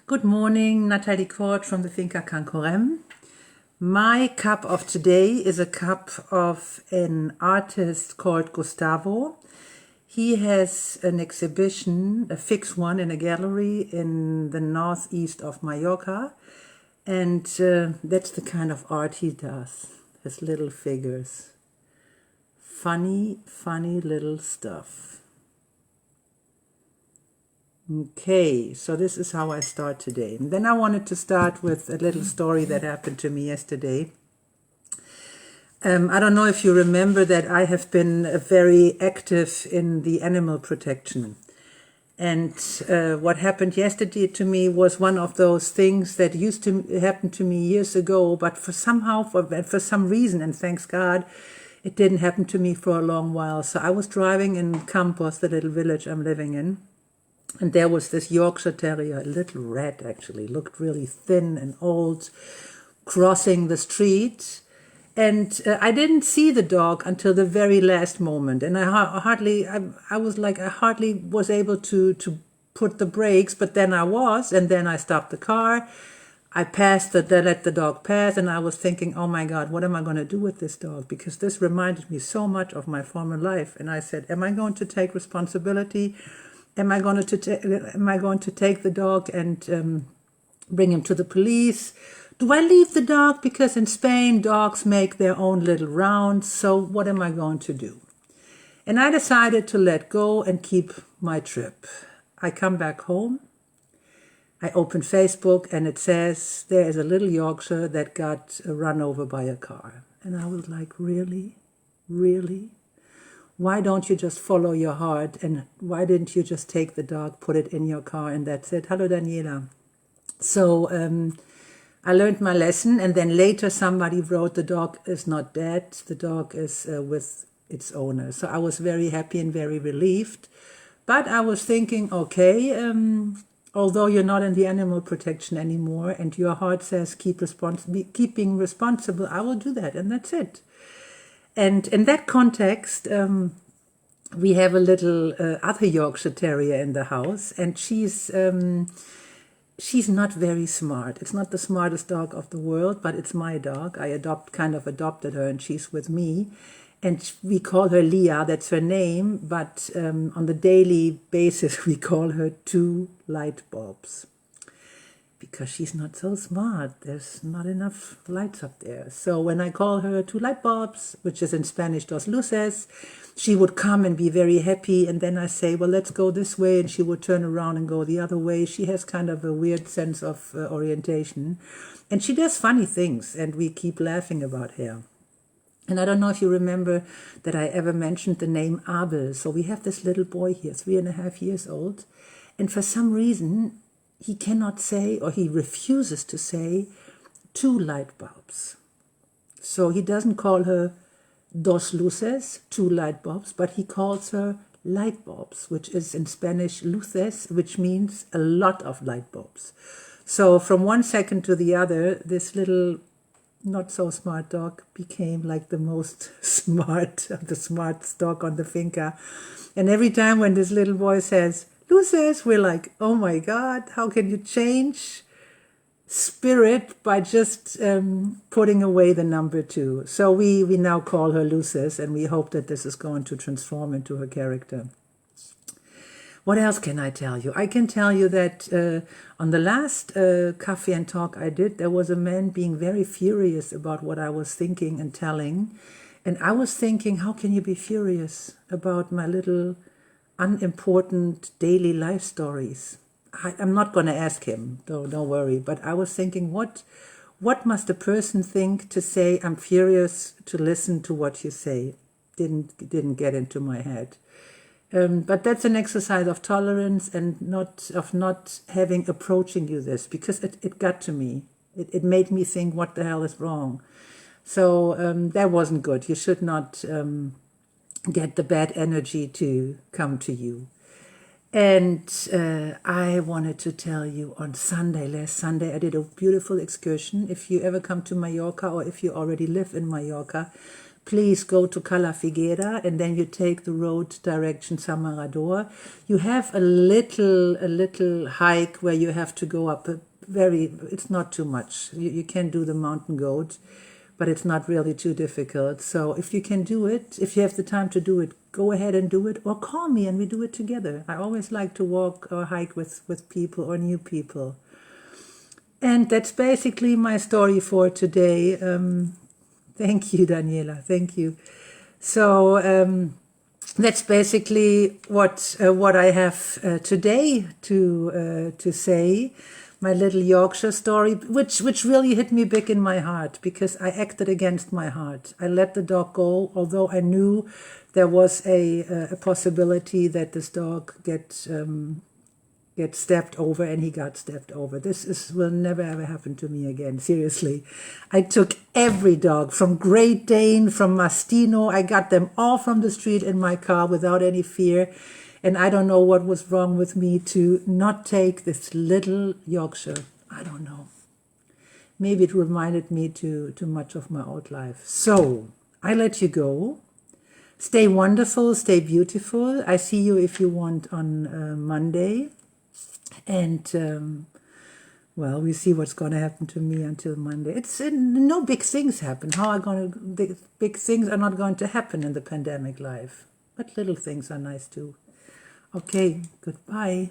Good morning, Natalie Kort from the Finca Cancorem. My cup of today is a cup of an artist called Gustavo. He has an exhibition, a fixed one, in a gallery in the northeast of Mallorca. And that's the kind of art he does, his little figures. Funny, funny little stuff. Okay, so this is how I start today. And then I wanted to start with a little story that happened to me yesterday. I don't know if you remember that I have been very active in the animal protection. And what happened yesterday to me was one of those things that used to happen to me years ago, but for some reason, and thanks God, it didn't happen to me for a long while. So I was driving in Campos, the little village I'm living in. And there was this Yorkshire Terrier, a little rat actually, looked really thin and old, crossing the street. And I didn't see the dog until the very last moment. And I hardly was able to put the brakes, but then and then I stopped the car. I let the dog pass, and I was thinking, oh my God, what am I going to do with this dog? Because this reminded me so much of my former life. And I said, am I going to take responsibility? Am I going to take the dog and bring him to the police? Do I leave the dog? Because in Spain, dogs make their own little rounds. So what am I going to do? And I decided to let go and keep my trip. I come back home. I open Facebook and it says there is a little Yorkshire that got run over by a car. And I was like, really? Really? Why don't you just follow your heart? And why didn't you just take the dog, put it in your car, and that's it? Hello, Daniela. So I learned my lesson, and then later somebody wrote, the dog is not dead, the dog is with its owner. So I was very happy and very relieved. But I was thinking, okay, although you're not in the animal protection anymore, and your heart says keeping responsible, I will do that, and that's it. And in that context, we have a little other Yorkshire Terrier in the house, and she's not very smart. It's not the smartest dog of the world, but it's my dog. I adopted her, and she's with me. And we call her Leah, that's her name, but on the daily basis we call her Two Light Bulbs. Because she's not so smart. There's not enough lights up there. So when I call her Two Light Bulbs, which is in Spanish Dos Luces, she would come and be very happy. And then I say, well, let's go this way. And she would turn around and go the other way. She has kind of a weird sense of orientation. And she does funny things. And we keep laughing about her. And I don't know if you remember that I ever mentioned the name Abel. So we have this little boy here, 3.5 years old. And for some reason, he cannot say, or he refuses to say, two light bulbs. So he doesn't call her dos luces, two light bulbs, but he calls her light bulbs, which is in Spanish luces, which means a lot of light bulbs. So from one second to the other, this little not so smart dog became like the most smart, the smartest dog on the finca. And every time when this little boy says, Luces, we're like, oh my God, how can you change spirit by just putting away the number 2? So we now call her Luces, and we hope that this is going to transform into her character. What else can I tell you? I can tell you that on the last Coffee and Talk I did, there was a man being very furious about what I was thinking and telling. And I was thinking, how can you be furious about my little unimportant daily life stories? I'm not going to ask him, don't worry. But I was thinking, what must a person think to say, I'm furious to listen to what you say? Didn't get into my head. But that's an exercise of tolerance and not approaching you this, because it got to me. It made me think, what the hell is wrong? So that wasn't good. You should not get the bad energy to come to you. And I wanted to tell you last Sunday, I did a beautiful excursion. If you ever come to Mallorca, or if you already live in Mallorca, please go to Cala Figuera, and then you take the road direction Samarador. You have a little hike where you have to go up it's not too much. You can do the mountain goat, but it's not really too difficult. So if you can do it, if you have the time to do it, go ahead and do it, or call me and we do it together. I always like to walk or hike with people or new people. And that's basically my story for today. Thank you, Daniela. Thank you. So that's basically what I have today to say. My little Yorkshire story, which really hit me big in my heart, because I acted against my heart. I let the dog go, although I knew there was a possibility that this dog get stepped over, and he got stepped over. Will never ever happen to me again, seriously. I took every dog, from Great Dane, from Mastino. I got them all from the street in my car without any fear. And I don't know what was wrong with me to not take this little Yorkshire. I don't know. Maybe it reminded me too much of my old life. So I let you go. Stay wonderful, stay beautiful. I see you, if you want, on Monday. And well, we see what's going to happen to me until Monday. It's no big things happen. Big things are not going to happen in the pandemic life, but little things are nice too. Okay, goodbye.